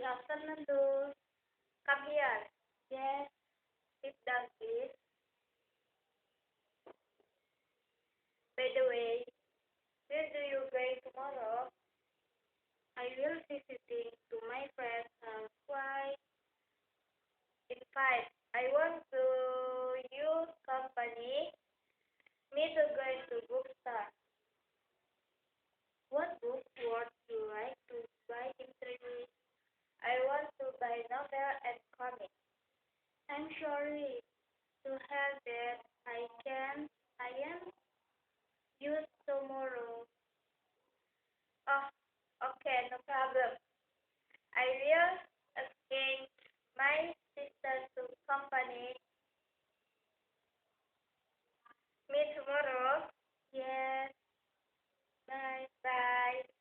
Hello, Fernando. Come here. Yes, sit down, please. By the way, where do you going tomorrow? I will visiting to my friend's house. Why? In fact, I want to use company. Me to going to bookstore. What book would you like to buy in 3 days? I want to buy novel and comic. I'm sorry to have that. I am use tomorrow. Oh, okay, no problem. I will asking my sister to accompany me tomorrow. Yes, bye, bye.